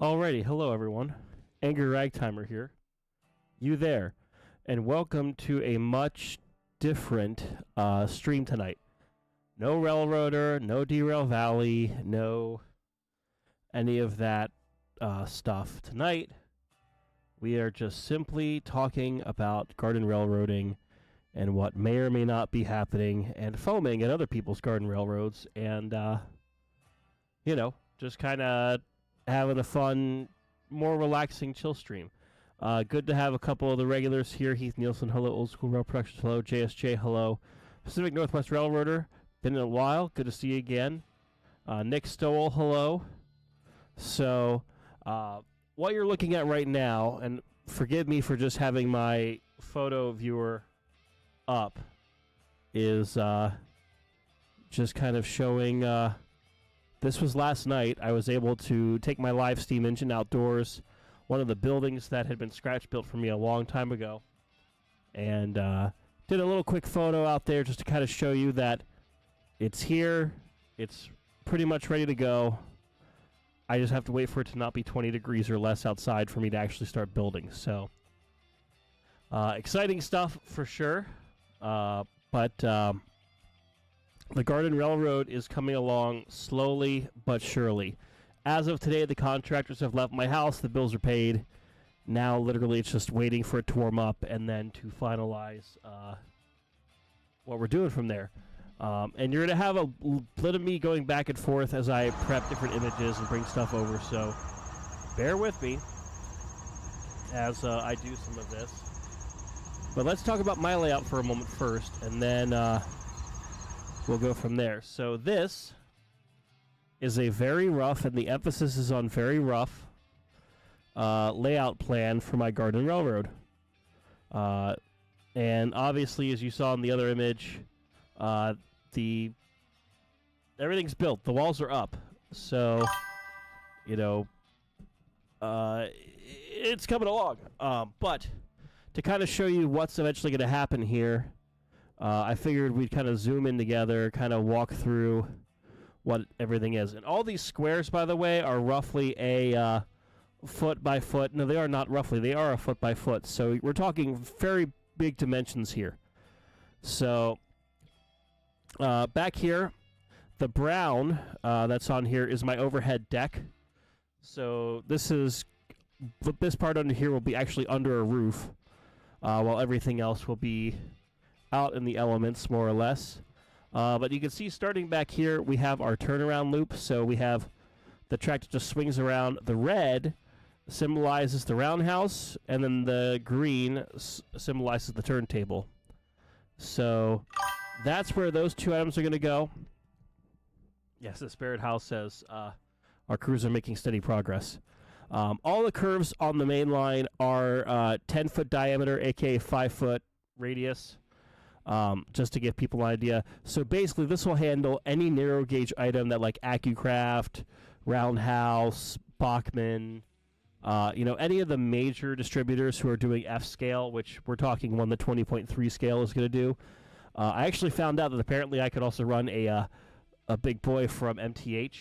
Alrighty, hello everyone. AngryRagtimer here. You there. And welcome to a much different stream tonight. No Railroader, no Derail Valley, no any of that stuff. Tonight, we are just simply talking about garden railroading and what may or may not be happening and foaming at other people's garden railroads and, just kind of having a fun, more relaxing chill stream. Good to have a couple of the regulars here. Heath Nielsen, hello. Old School Rail Productions, hello. JSJ, hello. Pacific Northwest Railroader, been in a while. Good to see you again. Nick Stowell, hello. So, what you're looking at right now, and forgive me for just having my photo viewer up, is just kind of showing... This was last night. I was able to take my live steam engine outdoors, one of the buildings that had been scratch built for me a long time ago, and did a little quick photo out there just to kind of show you that it's here, it's pretty much ready to go. I just have to wait for it to not be 20 degrees or less outside for me to actually start building. So, exciting stuff for sure, but... The Garden Railroad is coming along slowly but surely. As of today, the contractors have left my house. The bills are paid. Now, literally, it's just waiting for it to warm up and then to finalize what we're doing from there. And you're going to have a bit of me going back and forth as I prep different images and bring stuff over. So bear with me as I do some of this. But let's talk about my layout for a moment first, and then... we'll go from there. So this is a very rough, and the emphasis is on very rough, layout plan for my garden railroad. And obviously, as you saw in the other image, everything's built. The walls are up. So, it's coming along. But to kind of show you what's eventually going to happen here, I figured we'd kind of zoom in together, kind of walk through what everything is. And all these squares, by the way, are roughly a foot by foot. No, they are not roughly. They are a foot by foot. So we're talking very big dimensions here. So back here, the brown that's on here is my overhead deck. So this part under here will be actually under a roof, while everything else will be out in the elements, more or less. But you can see starting back here, we have our turnaround loop. So we have the track that just swings around. The red symbolizes the roundhouse, and then the green symbolizes the turntable. So that's where those two items are going to go. Yes, the Spirit House says our crews are making steady progress. All the curves on the main line are 10-foot diameter, aka 5-foot radius. Just to give people an idea. So basically, this will handle any narrow gauge item that, like AccuCraft, Roundhouse, Bachmann, any of the major distributors who are doing F scale, which we're talking one the 20.3 scale is going to do. I actually found out that apparently I could also run a big boy from MTH,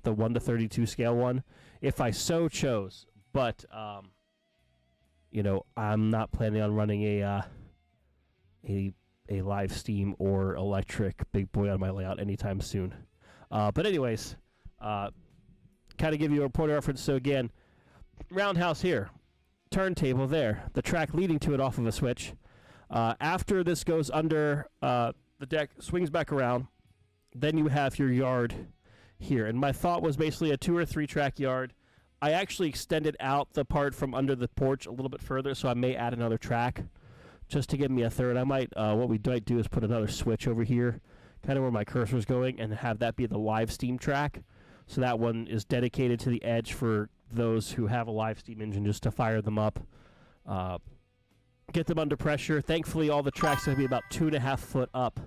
the 1 to 32 scale one, if I so chose. But I'm not planning on running a live steam or electric big boy on my layout anytime soon. But anyways, kind of give you a point of reference. So again, roundhouse here, turntable there, the track leading to it off of a switch. After this goes under the deck, swings back around, then you have your yard here. And my thought was basically a 2 or 3 track yard. I actually extended out the part from under the porch a little bit further, so I may add another track just to give me a third. I might, what we might do is put another switch over here, kind of where my cursor is going, and have that be the live steam track. So that one is dedicated to the edge for those who have a live steam engine, just to fire them up, get them under pressure. Thankfully, all the tracks are going to be about 2.5 foot up,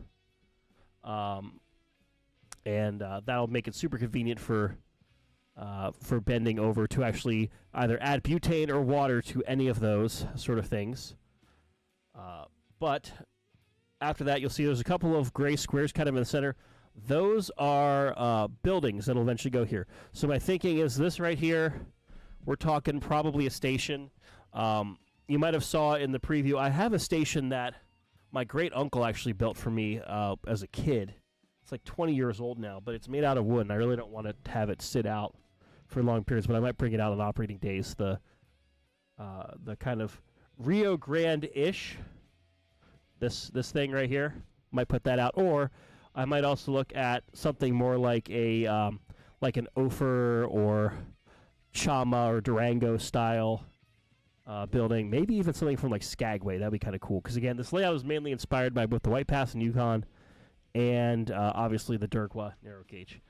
and that'll make it super convenient for bending over to actually either add butane or water to any of those sort of things. But after that, you'll see there's a couple of gray squares kind of in the center. Those are buildings that will eventually go here. So my thinking is this right here we're talking probably a station. You might have saw in the preview, I have a station that my great uncle actually built for me as a kid. It's like 20 years old now, but it's made out of wood, and I really don't want to have it sit out for long periods, but I might bring it out on operating days. The kind of Rio Grande-ish, this thing right here, might put that out, or I might also look at something more like a like an Ophir or Chama or Durango style building, maybe even something from like Skagway. That'd be kind of cool, because again, this layout is mainly inspired by both the White Pass and Yukon, and obviously the Dergwa narrow gauge.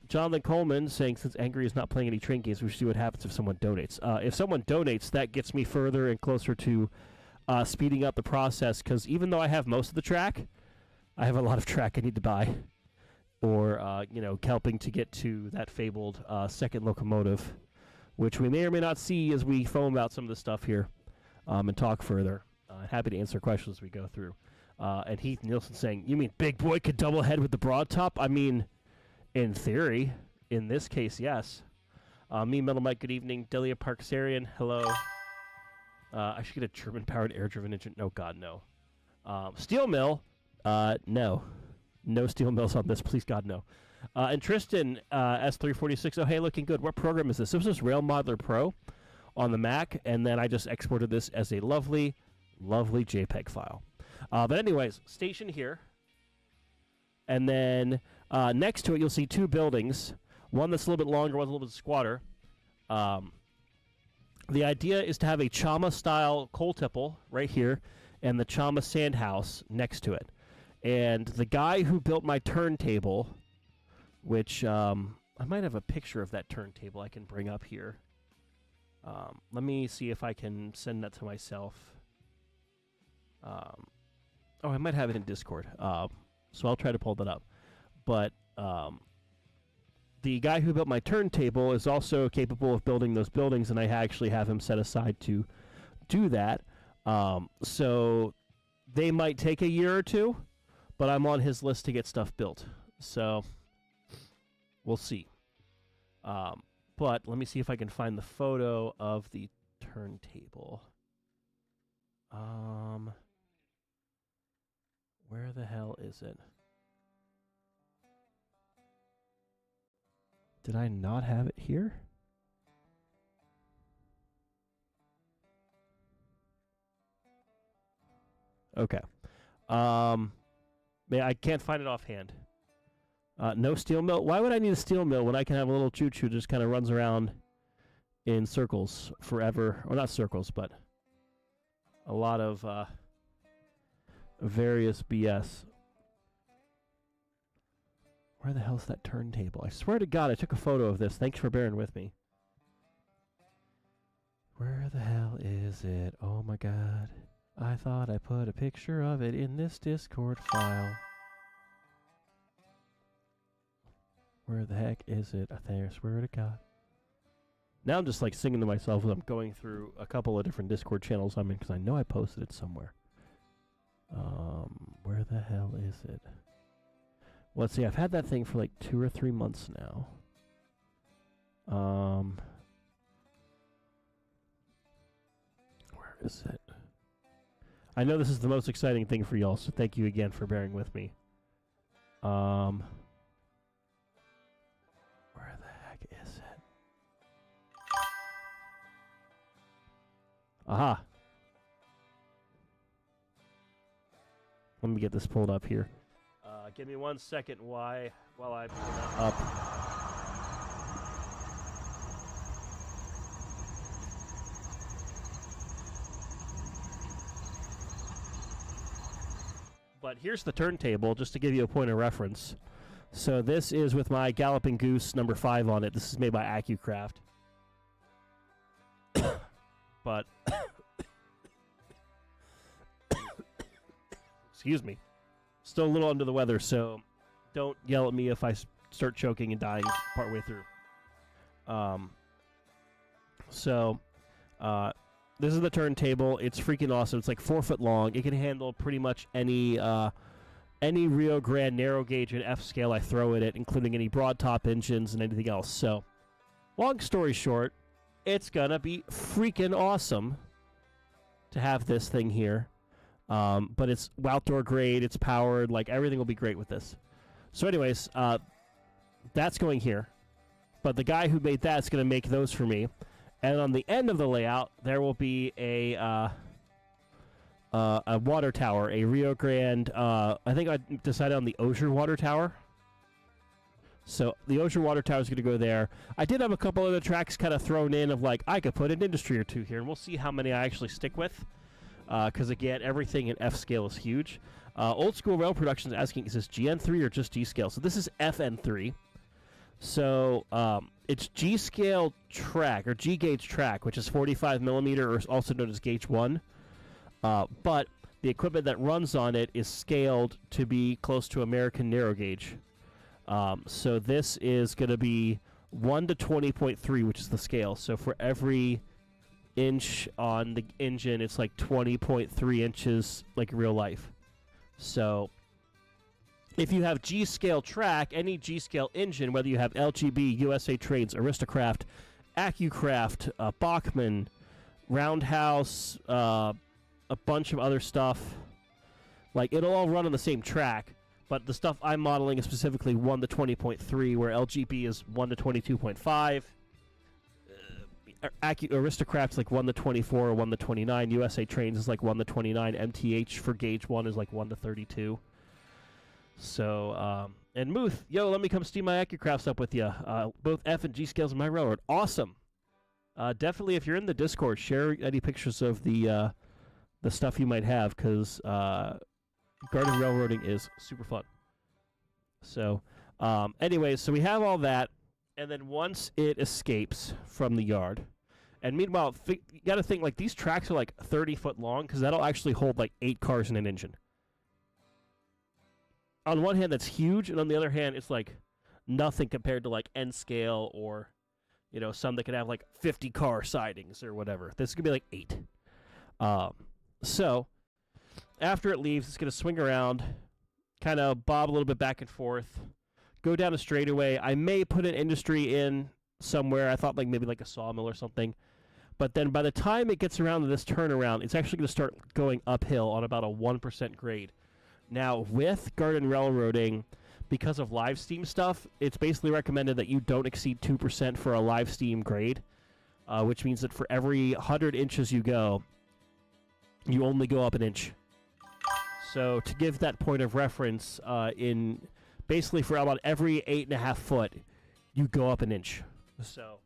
Jonathan Coleman saying, since Angry is not playing any train games, we should see what happens if someone donates. If someone donates, that gets me further and closer to speeding up the process, because even though I have most of the track, I have a lot of track I need to buy, or helping to get to that fabled second locomotive, which we may or may not see as we foam out some of the stuff here and talk further. Happy to answer questions as we go through. And Heath Nielsen saying, you mean Big Boy could double head with the broad top? I mean, in theory. In this case, yes. Me, Metal Mike, good evening. Delia Parksarian, hello. I should get a German-powered air-driven engine. No, God, no. Steel mill? No. No steel mills on this, please, God, no. And Tristan, S346, oh, hey, looking good. What program is this? This was Rail Modeler Pro on the Mac, and then I just exported this as a lovely, lovely JPEG file. But anyways, station here. And then next to it, you'll see two buildings. One that's a little bit longer, one's a little bit squatter. The idea is to have a Chama-style coal tipple right here and the Chama sand house next to it. And the guy who built my turntable, which I might have a picture of that turntable I can bring up here. Let me see if I can send that to myself. Oh, I might have it in Discord. So I'll try to pull that up. But the guy who built my turntable is also capable of building those buildings, and I actually have him set aside to do that. So they might take a year or two, but I'm on his list to get stuff built. So we'll see. But let me see if I can find the photo of the turntable. Where the hell is it? Did I not have it here? Okay. I can't find it offhand. No steel mill. Why would I need a steel mill when I can have a little choo-choo just kind of runs around in circles forever? Or not circles, but a lot of various BS. Where the hell's that turntable? I swear to God, I took a photo of this. Thanks for bearing with me. Where the hell is it? Oh my God. I thought I put a picture of it in this Discord file. Where the heck is it? I swear to God. Now I'm just like singing to myself as I'm going through a couple of different Discord channels I'm in, because I know I posted it somewhere. Where the hell is it? Let's see, I've had that thing for like 2 or 3 months now. Where is it? I know this is the most exciting thing for y'all, so thank you again for bearing with me. Where the heck is it? Aha! Let me get this pulled up here. Give me 1 second while I pull that up. But here's the turntable, just to give you a point of reference. So this is with my Galloping Goose number 5 on it. This is made by AccuCraft. But excuse me. Still a little under the weather, so don't yell at me if I start choking and dying partway through. This is the turntable. It's freaking awesome. It's like 4 foot long. It can handle pretty much any Rio Grande narrow gauge and F scale I throw at it, including any broad top engines and anything else. So, long story short, it's going to be freaking awesome to have this thing here. But it's outdoor grade, it's powered, like everything will be great with this. So anyways, that's going here. But the guy who made that's going to make those for me. And on the end of the layout, there will be a water tower, a Rio Grande, I think I decided on the Osier water tower. So the Osier water tower is going to go there. I did have a couple other tracks kind of thrown in of like, I could put an industry or two here, and we'll see how many I actually stick with. Because again, everything in F scale is huge. Old School Rail Productions asking, is this GN3 or just G scale? So this is FN3. So it's G scale track, or G gauge track, which is 45 millimeter, or also known as gauge 1. But the equipment that runs on it is scaled to be close to American narrow gauge. So this is going to be 1 to 20.3, which is the scale. So for every inch on the engine, it's like 20.3 inches, like real life. So if you have G-scale track, any G-scale engine, whether you have LGB, USA Trades, Aristocraft, AccuCraft, Bachmann, Roundhouse, a bunch of other stuff, like it'll all run on the same track, but the stuff I'm modeling is specifically 1 to 20.3, where LGB is 1 to 22.5. Aristocraft's like 1 to 24 or 1 to 29. USA Trains is like 1 to 29. MTH for gauge 1 is like 1 to 32. So, and Muth, yo, let me come steam my AccuCrafts up with you. Both F and G scales in my railroad. Awesome. Definitely, if you're in the Discord, share any pictures of the stuff you might have, because garden railroading is super fun. So, anyways, so we have all that, and then once it escapes from the yard, and meanwhile, you got to think, like, these tracks are like 30 foot long, because that'll actually hold like 8 cars in an engine. On one hand, that's huge, and on the other hand, it's like nothing compared to like N scale or, you know, some that can have like 50 car sidings or whatever. This is gonna be like 8. So after it leaves, it's gonna swing around, kind of bob a little bit back and forth, go down a straightaway. I may put an industry in somewhere. I thought like maybe like a sawmill or something. But then by the time it gets around to this turnaround, it's actually going to start going uphill on about a 1% grade. Now, with garden railroading, because of live steam stuff, it's basically recommended that you don't exceed 2% for a live steam grade, which means that for every 100 inches you go, you only go up an inch. So to give that point of reference, in basically for about every 8.5 foot, you go up an inch. So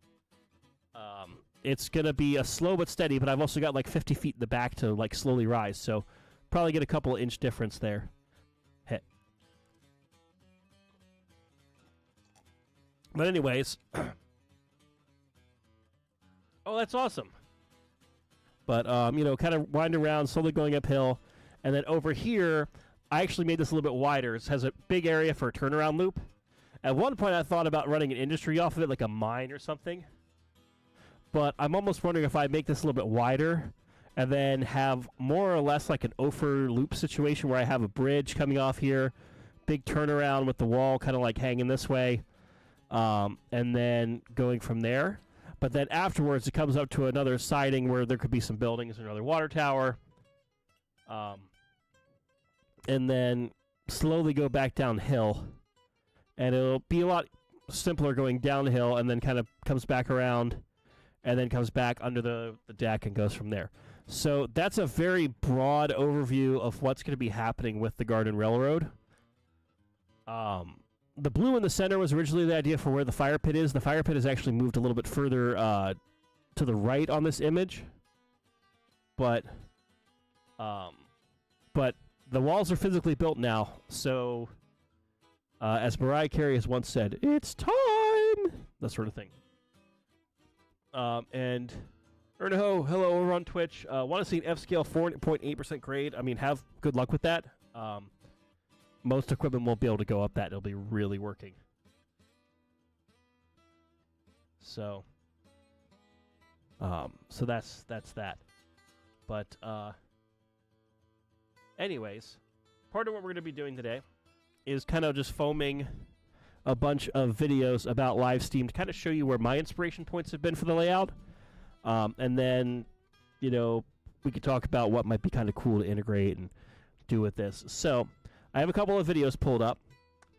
it's going to be a slow but steady, but I've also got like 50 feet in the back to like slowly rise, so probably get a couple inch difference there. Hit. But anyways, oh, that's awesome. But, you know, kind of winding around, slowly going uphill. And then over here, I actually made this a little bit wider. It has a big area for a turnaround loop. At one point, I thought about running an industry off of it, like a mine or something. But I'm almost wondering if I make this a little bit wider and then have more or less like an Ophir loop situation where I have a bridge coming off here, big turnaround with the wall kind of like hanging this way, and then going from there. But then afterwards, it comes up to another siding where there could be some buildings, another water tower, and then slowly go back downhill. And it'll be a lot simpler going downhill and then kind of comes back around and then comes back under the deck and goes from there. So that's a very broad overview of what's going to be happening with the Garden Railroad. The blue in the center was originally the idea for where the fire pit is. The fire pit is actually moved a little bit further to the right on this image. But the walls are physically built now. So, as Mariah Carey has once said, it's time! That sort of thing. And Ernaho, hello, over on Twitch. Want to see an F-scale 4.8% grade? I mean, have good luck with that. Most equipment won't be able to go up that. It'll be really working. So that's that. But anyways, part of what we're going to be doing today is kind of just foaming a bunch of videos about live steam to kind of show you where my inspiration points have been for the layout. And then, you know, we could talk about what might be kind of cool to integrate and do with this. So I have a couple of videos pulled up,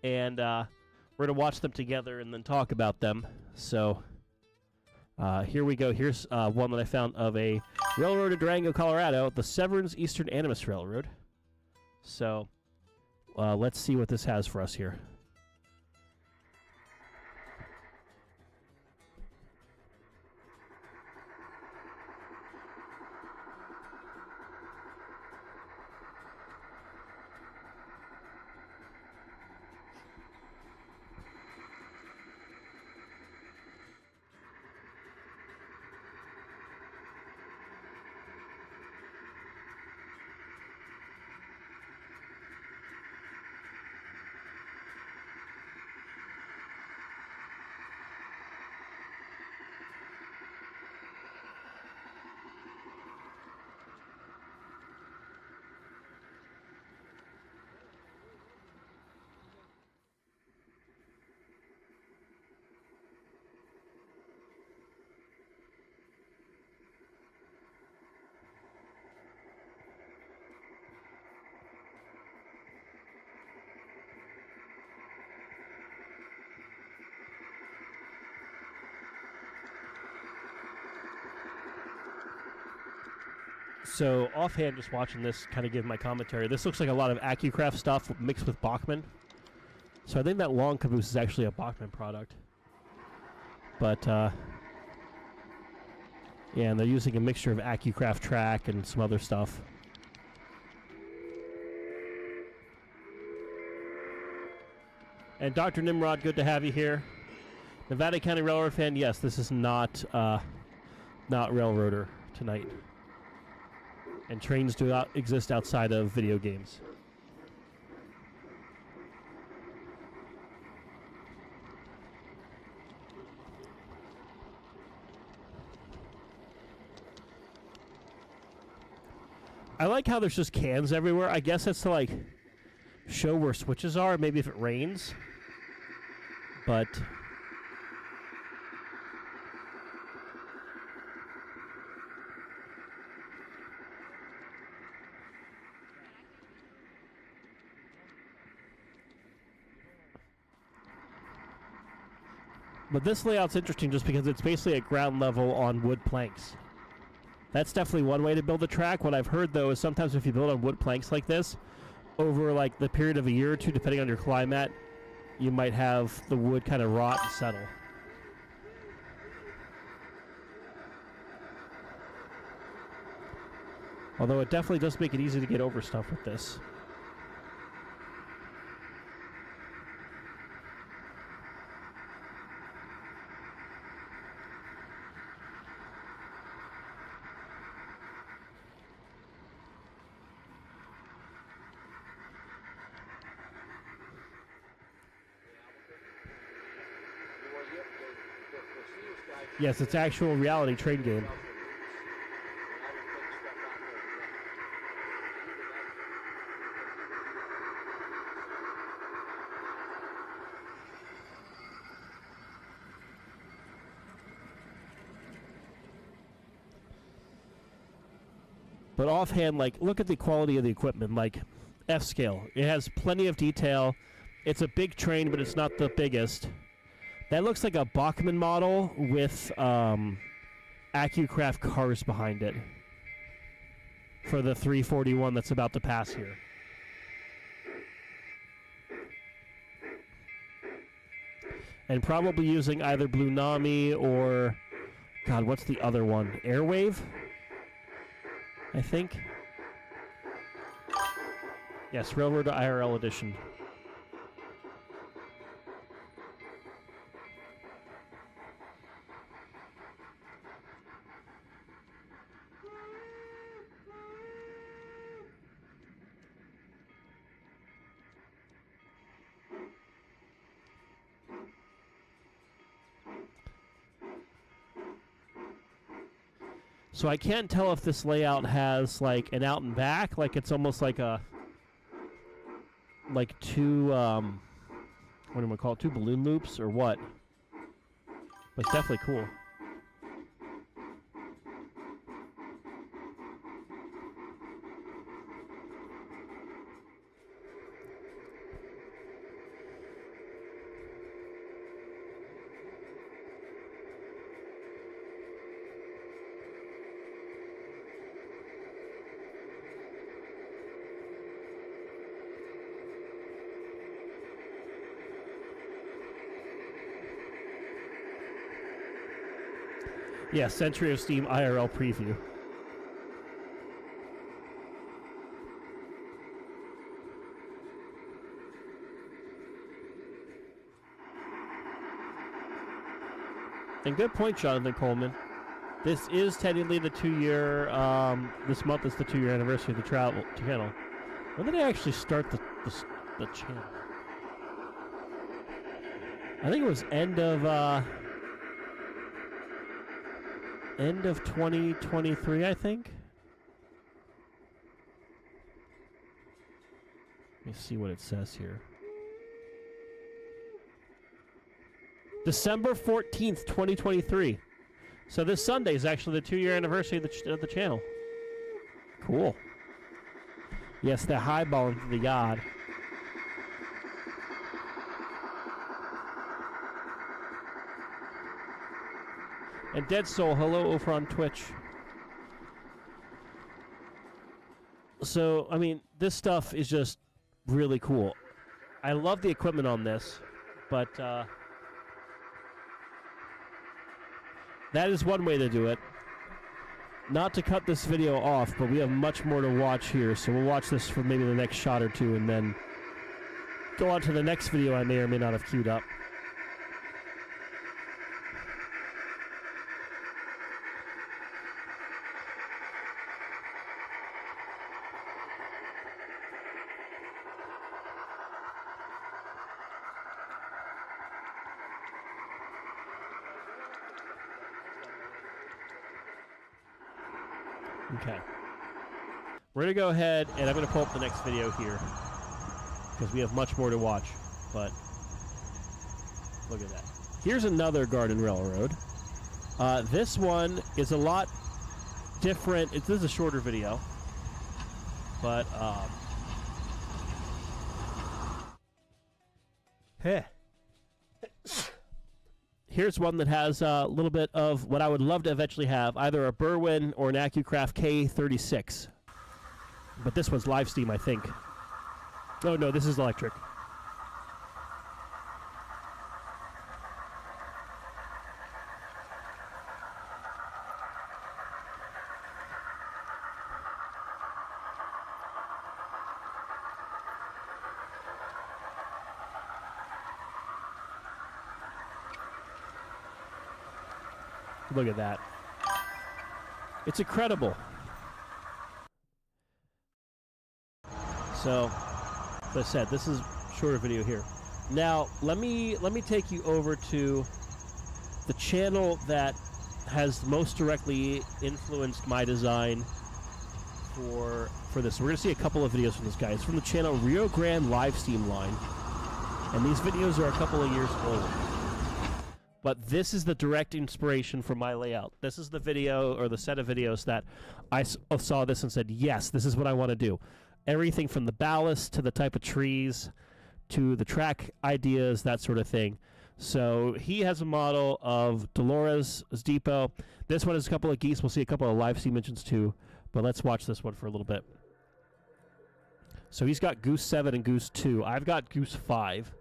and we're going to watch them together and then talk about them. So here we go. Here's one that I found of a railroad in Durango, Colorado, the Severance Eastern Animus Railroad. So let's see what this has for us here. So offhand, just watching this, kind of give my commentary. This looks like a lot of AccuCraft stuff mixed with Bachmann. So I think that long caboose is actually a Bachmann product. But yeah, and they're using a mixture of AccuCraft track and some other stuff. And Dr. Nimrod, good to have you here. Nevada County Railroad fan, yes, this is not Railroader tonight. And trains do not exist outside of video games. I like how there's just cans everywhere. I guess that's to like show where switches are, maybe if it rains. But this layout's interesting just because it's basically at ground level on wood planks. That's definitely one way to build a track. What I've heard, though, is sometimes if you build on wood planks like this, over like the period of a year or two, depending on your climate, you might have the wood kind of rot and settle. Although it definitely does make it easy to get over stuff with this. Yes, it's actual reality train game. But offhand, like, look at the quality of the equipment. Like, F-scale. It has plenty of detail. It's a big train, but it's not the biggest. That looks like a Bachmann model with AccuCraft cars behind it for the 341 that's about to pass here. And probably using either Blue Nami or, God, what's the other one? Airwave, I think. Yes, Railroad IRL edition. So I can't tell if this layout has like an out and back, like it's almost like a, like two, what do I call it, two balloon loops or what? But it's definitely cool. Yeah, Century of Steam IRL preview. And good point, Jonathan Coleman. This is technically the 2-year, this month is the 2-year anniversary of the channel. When did I actually start the channel? I think it was end of 2023, I think. Let me see what it says here. December 14th, 2023. So this Sunday is actually the 2-year anniversary of the channel. Cool. Yes, they're highballing to the yard. And Dead Soul, hello over on Twitch. So, I mean, this stuff is just really cool. I love the equipment on this, but that is one way to do it. Not to cut this video off, but we have much more to watch here, so we'll watch this for maybe the next shot or two and then go on to the next video I may or may not have queued up. Okay. We're going to go ahead, and I'm going to pull up the next video here, because we have much more to watch, but look at that. Here's another garden railroad. This one is a lot different. This is a shorter video, but here's one that has a little bit of what I would love to eventually have, either a Berwyn or an AccuCraft K36. But this one's live steam, I think. Oh, no, this is electric. Look at that. It's incredible. So, as I said, this is a shorter video here. Now, let me take you over to the channel that has most directly influenced my design for this. We're going to see a couple of videos from this guy. It's from the channel Rio Grande Live Steam Line. And these videos are a couple of years old. But this is the direct inspiration for my layout. This is the video or the set of videos that I saw this and said, yes, this is what I want to do. Everything from the ballast to the type of trees to the track ideas, that sort of thing. So he has a model of Dolores Depot. This one is a couple of geese. We'll see a couple of live steam engines too. But let's watch this one for a little bit. So he's got Goose 7 and Goose 2. I've got Goose 5.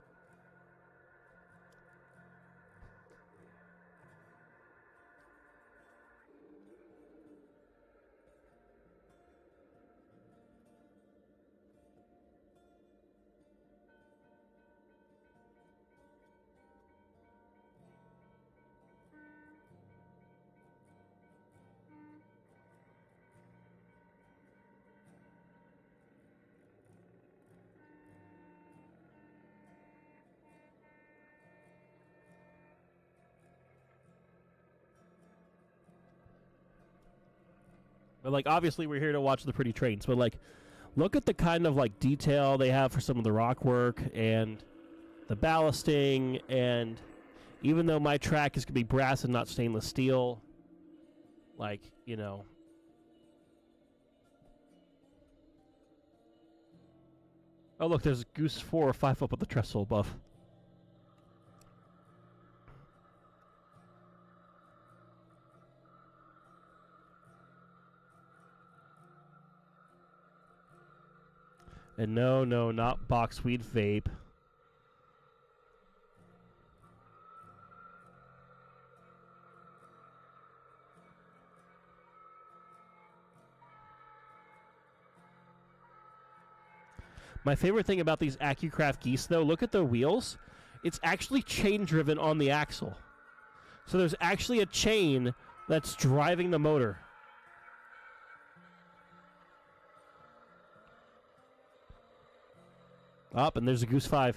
But, like, obviously we're here to watch the pretty trains. But, like, look at the kind of, like, detail they have for some of the rock work and the ballasting. And even though my track is going to be brass and not stainless steel, like, you know. Oh, look, there's Goose 4 or 5 up with the trestle above. And no, not boxweed vape. My favorite thing about these AccuCraft geese, though, look at the wheels. It's actually chain-driven on the axle. So there's actually a chain that's driving the motor. Up, and there's a Goose 5.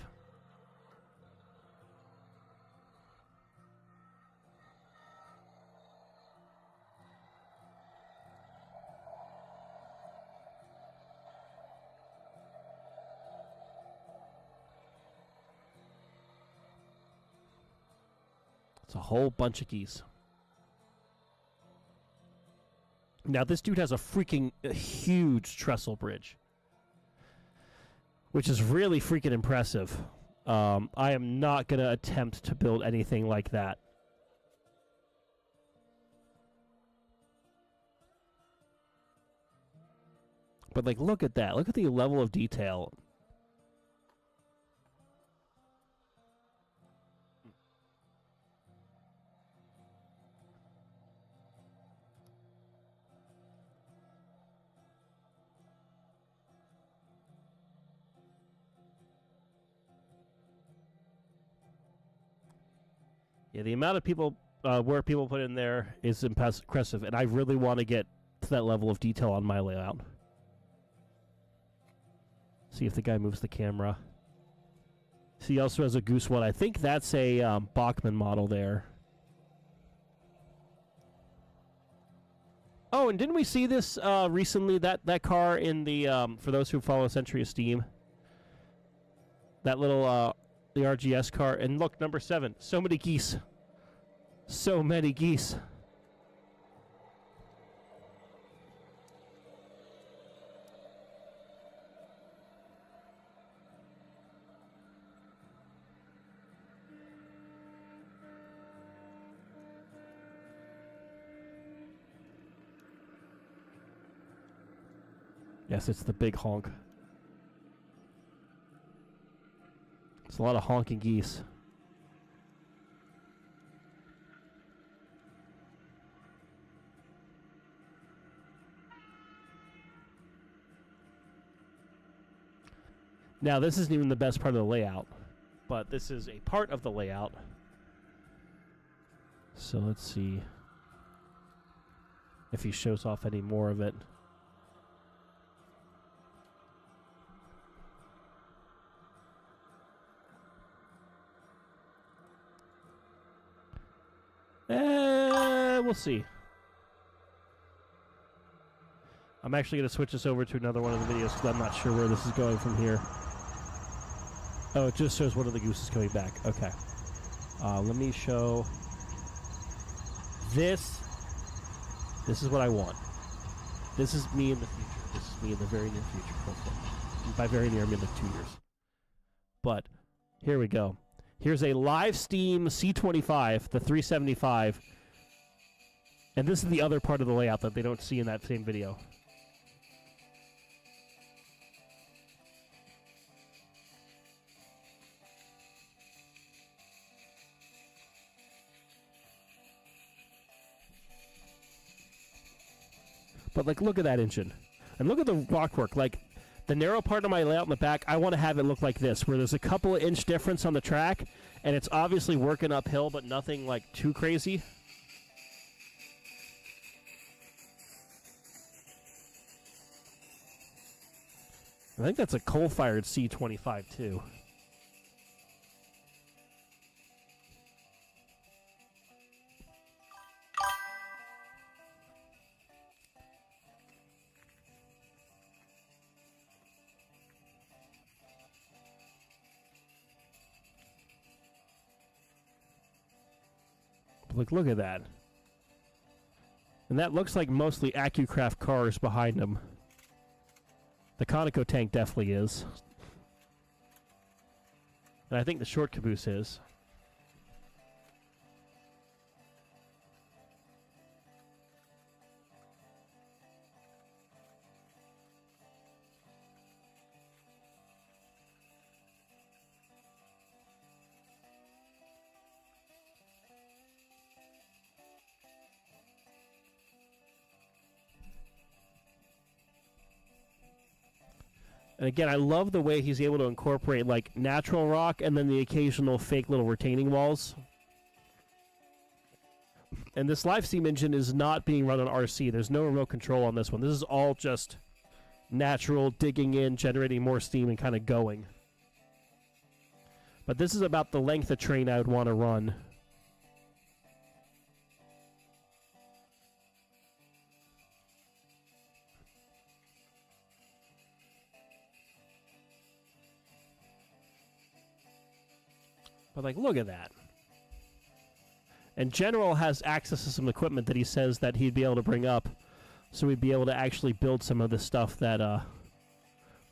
It's a whole bunch of geese. Now, this dude has a freaking huge trestle bridge, which is really freaking impressive. I am not going to attempt to build anything like that. But, like, look at that. Look at the level of detail. Yeah, the amount of people, work people put in there is impressive, and I really want to get to that level of detail on my layout. See if the guy moves the camera. See, he also has a Goose 1. I think that's a Bachmann model there. Oh, and didn't we see this recently? That car in the, for those who follow Century of Steam. That little, the RGS car. And look, number 7. So many geese. So many geese. Yes, it's the big honk. It's a lot of honking geese. Now, this isn't even the best part of the layout, but this is a part of the layout. So let's see if he shows off any more of it. We'll see. I'm actually going to switch this over to another one of the videos because I'm not sure where this is going from here. Oh, it just shows one of the gooses coming back. Okay. Let me show this. This is what I want. This is me in the future. This is me in the very near future, hopefully. And by very near, I mean like 2 years. But here we go. Here's a live Steam C25, the 375. And this is the other part of the layout that they don't see in that same video. But, like, look at that engine. And look at the rockwork. Like, the narrow part of my layout in the back, I want to have it look like this, where there's a couple of inch difference on the track, and it's obviously working uphill, but nothing, like, too crazy. I think that's a coal-fired C25, too. Like, look at that. And that looks like mostly AccuCraft cars behind them. The Conoco tank definitely is. And I think the short caboose is. And again, I love the way he's able to incorporate like natural rock and then the occasional fake little retaining walls. And this live steam engine is not being run on RC. There's no remote control on this one. This is all just natural digging in, generating more steam, and kind of going. But this is about the length of train I would want to run. But like, look at that. And General has access to some equipment that he says that he'd be able to bring up, so we'd be able to actually build some of the stuff that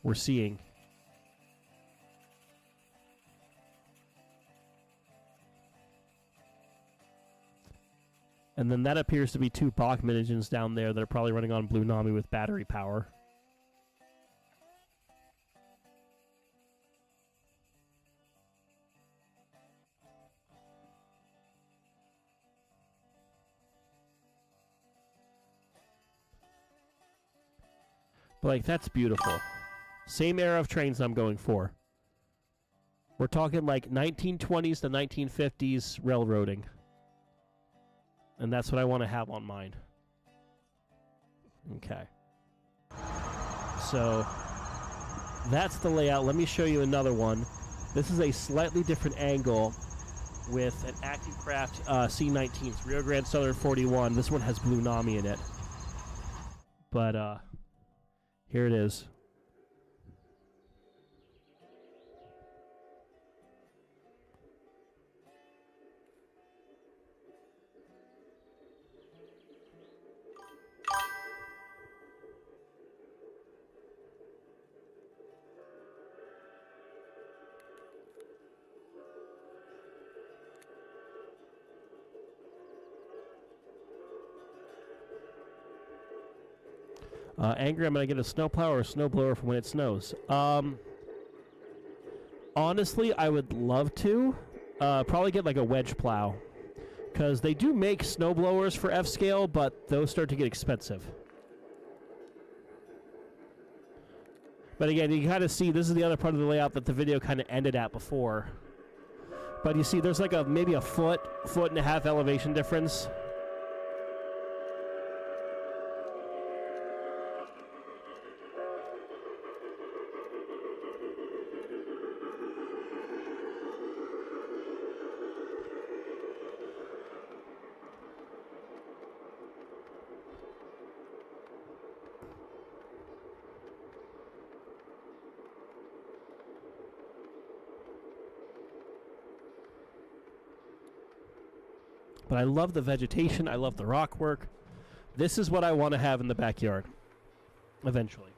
we're seeing. And then that appears to be 2 Bachmann engines down there that are probably running on Blue Nami with battery power. But, like, that's beautiful. Same era of trains I'm going for. We're talking, like, 1920s to 1950s railroading. And that's what I want to have on mine. Okay. So, that's the layout. Let me show you another one. This is a slightly different angle with an AccuCraft C19s, Rio Grande Southern 41. This one has Blue Nami in it. But, here it is. Angry, I'm going to get a snowplow or a snowblower for when it snows. Honestly, I would love to. Probably get like a wedge plow. Because they do make snowblowers for F-scale, but those start to get expensive. But again, you kind of see, this is the other part of the layout that the video kind of ended at before. But you see, there's like maybe a foot and a half elevation difference. But I love the vegetation. I love the rock work. This is what I want to have in the backyard. Eventually.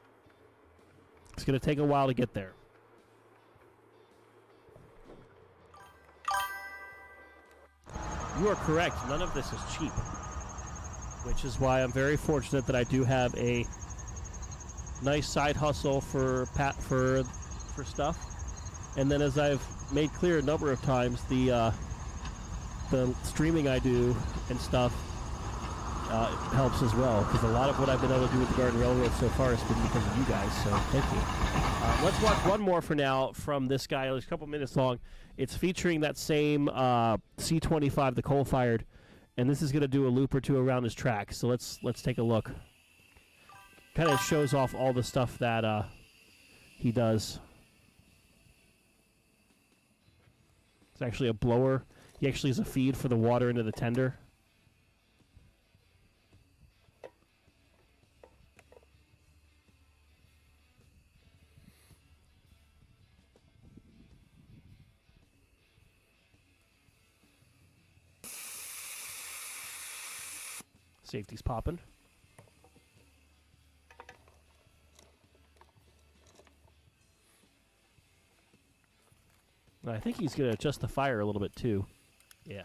It's going to take a while to get there. You are correct. None of this is cheap. Which is why I'm very fortunate that I do have a nice side hustle for stuff. And then, as I've made clear a number of times, the streaming I do and stuff helps as well, because a lot of what I've been able to do with the Garden Railroad so far has been because of you guys, so thank you. Let's watch one more for now from this guy. It's a couple minutes long. It's featuring that same C25, the coal-fired, and this is going to do a loop or two around his track, so let's take a look. Kind of shows off all the stuff that he does. It's actually a blower. He actually has a feed for the water into the tender. Safety's popping. I think he's going to adjust the fire a little bit too. Yeah.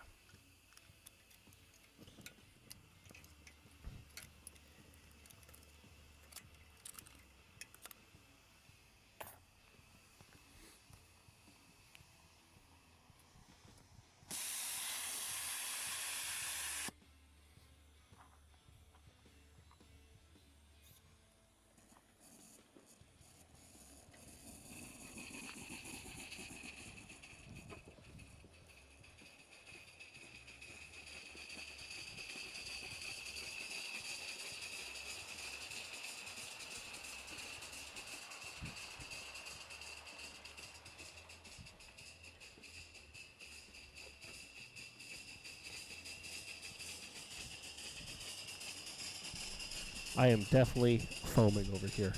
I am definitely foaming over here.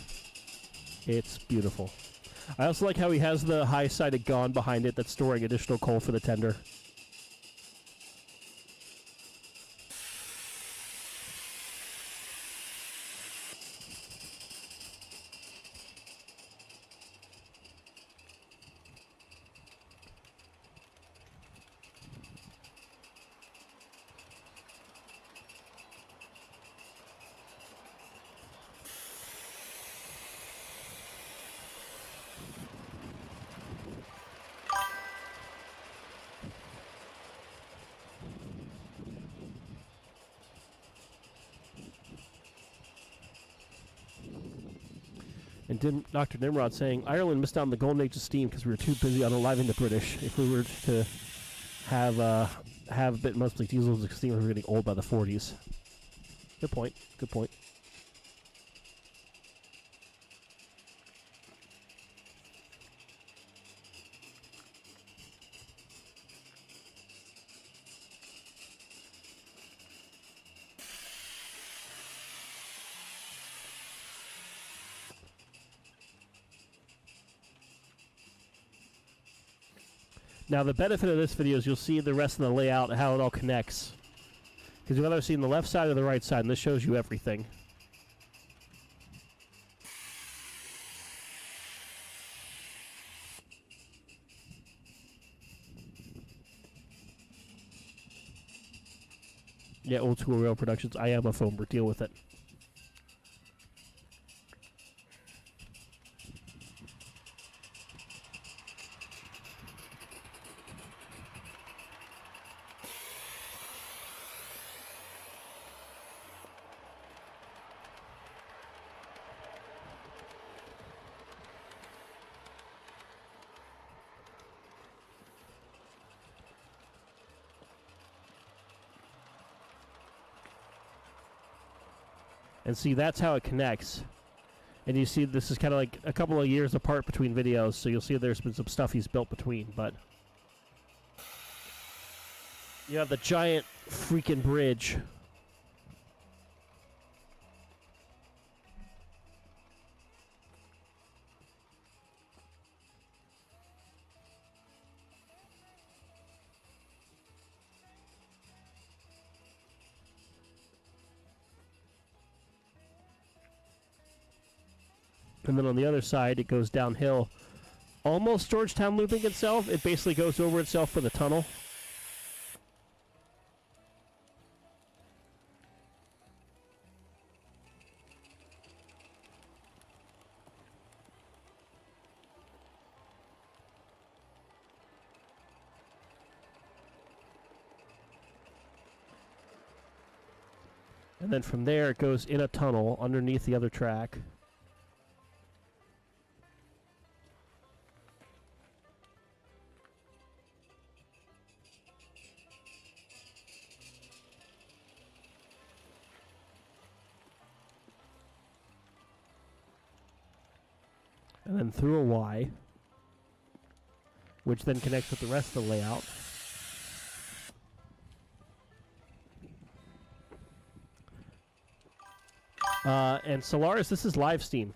It's beautiful. I also like how he has the high-sided gun behind it that's storing additional coal for the tender. And Dr. Nimrod saying, Ireland missed out on the golden age of steam because we were too busy unaliving the British. If we were to have a bit mostly diesels and steam, we were getting old by the 40s. Good point. Good point. Now, the benefit of this video is you'll see the rest of the layout, how it all connects. Because you've either seen the left side or the right side, and this shows you everything. Yeah, old school rail productions. I am a foamer. Deal with it. And see, that's how it connects. And you see this is kind of like a couple of years apart between videos, so you'll see there's been some stuff he's built between, but you have the giant freaking bridge. And then on the other side, it goes downhill. Almost Georgetown looping itself. It basically goes over itself for the tunnel. And then from there, it goes in a tunnel underneath the other track. And then through a Y, which then connects with the rest of the layout. And Solaris, this is live steam.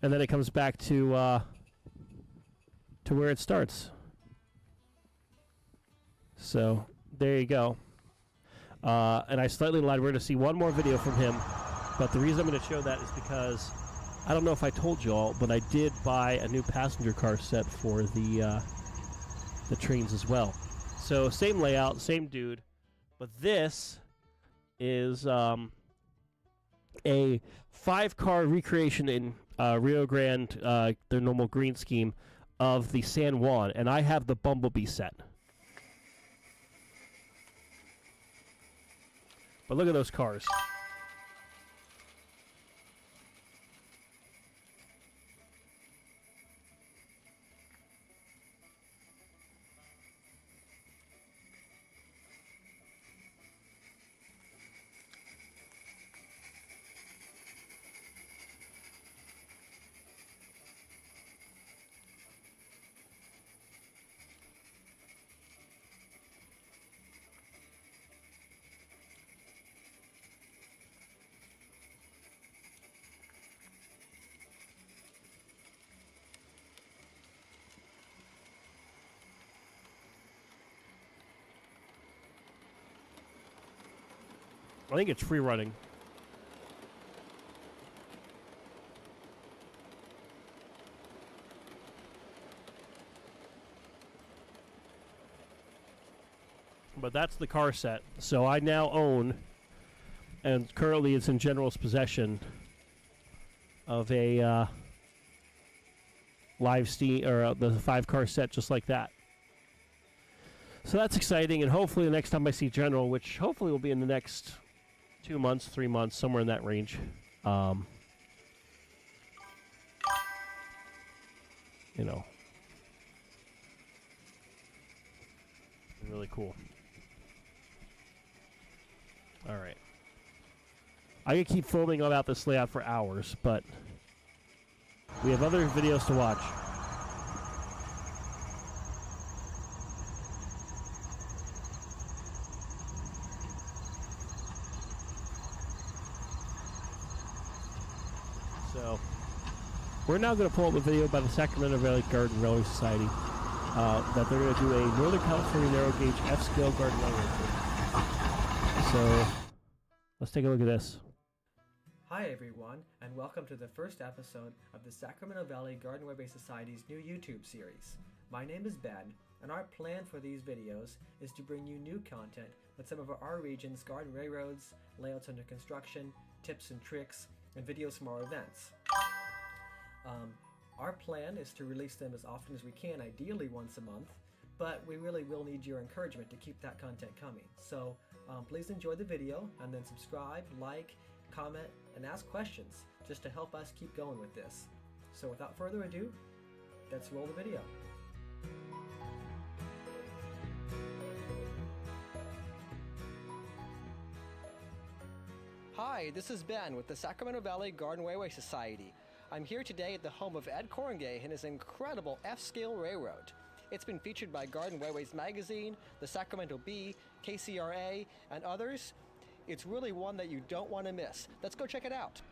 And then it comes back to where it starts. So, there you go. And I slightly lied. We're going to see one more video from him. But the reason I'm going to show that is because I don't know if I told you all, but I did buy a new passenger car set for the trains as well. So same layout, same dude, but this is a 5-car recreation in Rio Grande, their normal green scheme, of the San Juan, and I have the Bumblebee set. But look at those cars. I think it's free running. But that's the car set. So I now own, and currently it's in General's possession, of a live steam, or the 5-car set just like that. So that's exciting, and hopefully the next time I see General, which hopefully will be in the next 2 months, 3 months, somewhere in that range. You know, really cool. All right. I could keep filming about this layout for hours, but we have other videos to watch. So, we're now going to pull up a video by the Sacramento Valley Garden Railway Society that they're going to do a Northern California narrow gauge F-scale garden railroad tour. So, let's take a look at this. Hi everyone, and welcome to the first episode of the Sacramento Valley Garden Railway Society's new YouTube series. My name is Ben, and our plan for these videos is to bring you new content with some of our region's garden railroads, layouts under construction, tips and tricks, and videos from our events. Our plan is to release them as often as we can, ideally once a month, but we really will need your encouragement to keep that content coming. So please enjoy the video, and then subscribe, like, comment, and ask questions just to help us keep going with this. So without further ado, let's roll the video. Hi, this is Ben with the Sacramento Valley Garden Railway Society. I'm here today at the home of Ed Korngay and his incredible F-scale railroad. It's been featured by Garden Railways Magazine, the Sacramento Bee, KCRA, and others. It's really one that you don't want to miss. Let's go check it out.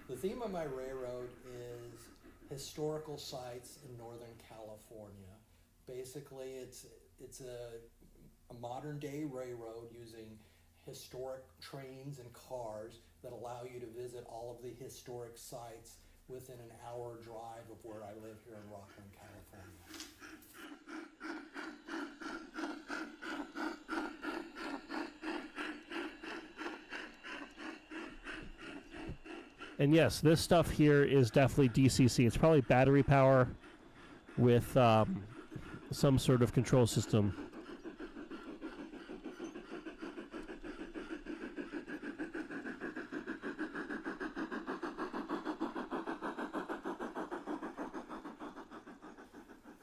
The theme of my railroad is historical sites in Northern California. Basically, it's a modern day railroad using historic trains and cars that allow you to visit all of the historic sites within an hour drive of where I live here in Rockland, California. And yes, this stuff here is definitely DCC. It's probably battery power with some sort of control system.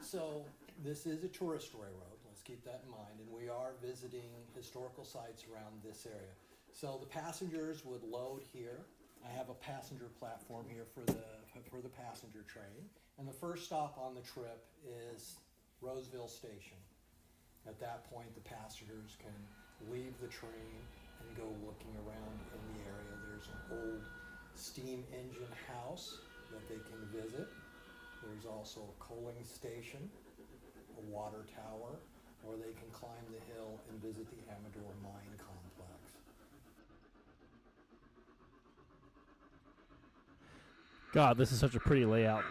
So this is a tourist railroad, let's keep that in mind, and we are visiting historical sites around this area. So the passengers would load here. I have a passenger platform here for the passenger train, and the first stop on the trip is Roseville Station. At that point, the passengers can leave the train and go looking around in the area. There's an old steam engine house that they can visit. There's also a coaling station, a water tower, or they can climb the hill and visit the Amador Mine Complex. God, this is such a pretty layout.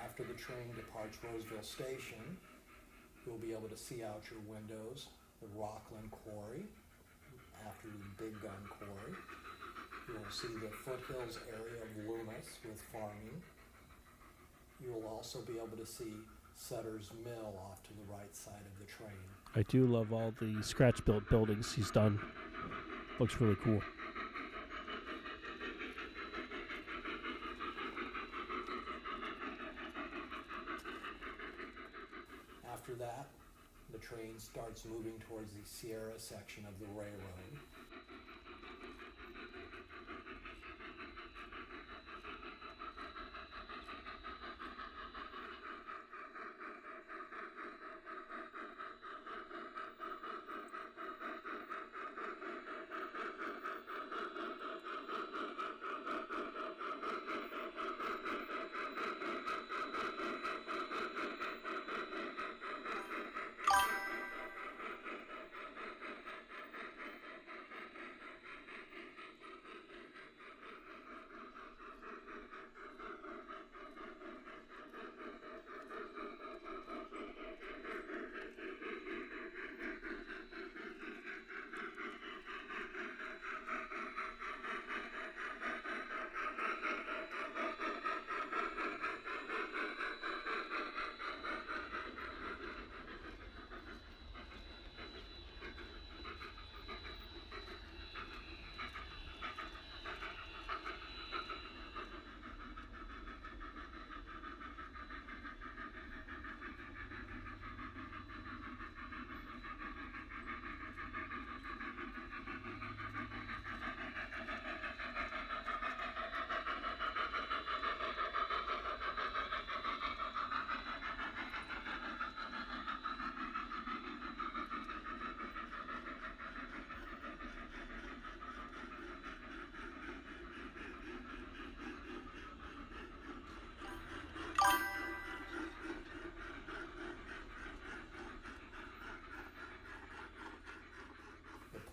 After the train departs Roseville Station, you'll be able to see out your windows the Rockland Quarry, after the Big Gun Quarry. You'll see the foothills area of Loomis with farming. You'll also be able to see Sutter's Mill off to the right side of the train. I do love all the scratch-built buildings he's done. Looks really cool. After that, the train starts moving towards the Sierra section of the railroad.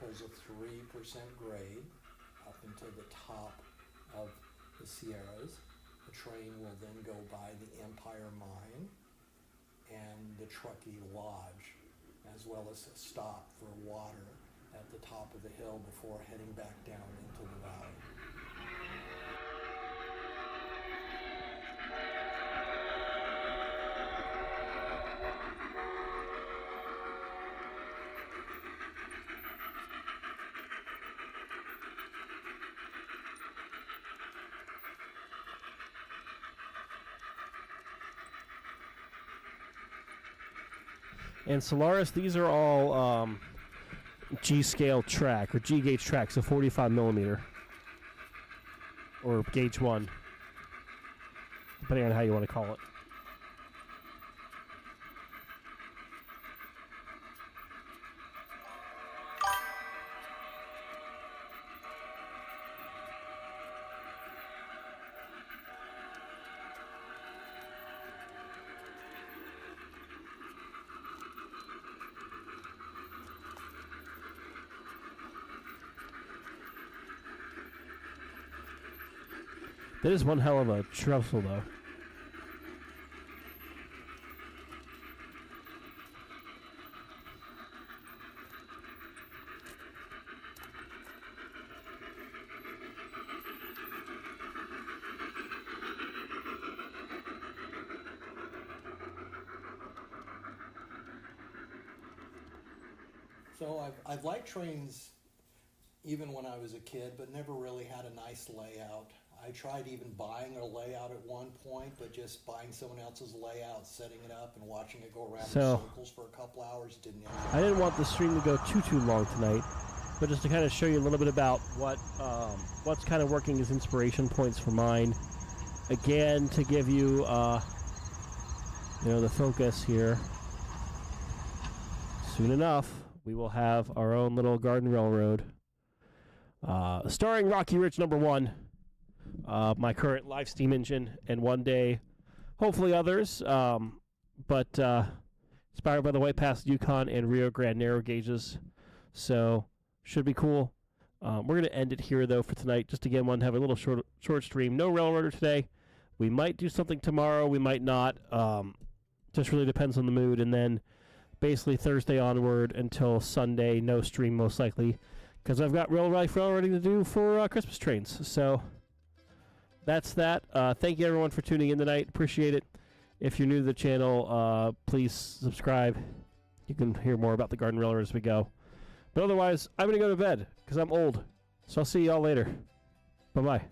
Pulls a 3% grade up into the top of the Sierras. The train will then go by the Empire Mine and the Truckee Lodge, as well as a stop for water at the top of the hill before heading back down into the valley. And Solaris, these are all G-scale track, or G-gauge track, so 45 millimeter. Or gauge 1, depending on how you want to call it. That is one hell of a trestle, though. So I've liked trains even when I was a kid, but never really had a nice layout. I tried even buying a layout at one point, but just buying someone else's layout, setting it up, and watching it go around in circles for a couple hours didn't end. I didn't want the stream to go too long tonight, but just to kind of show you a little bit about what's kind of working as inspiration points for mine. Again, to give you, the focus here. Soon enough, we will have our own little garden railroad, starring Rocky Ridge #1. My current live steam engine, and one day, hopefully others, but inspired by the White Pass Yukon and Rio Grande narrow gauges, so should be cool. We're going to end it here, though, for tonight. Just again, want to have a little short stream. No railroader today. We might do something tomorrow. We might not. Just really depends on the mood, and then basically Thursday onward until Sunday, no stream most likely, because I've got real life railroading to do for Christmas trains, so... That's that. Thank you, everyone, for tuning in tonight. Appreciate it. If you're new to the channel, please subscribe. You can hear more about the Garden Railroad as we go. But otherwise, I'm going to go to bed because I'm old. So I'll see y'all later. Bye-bye.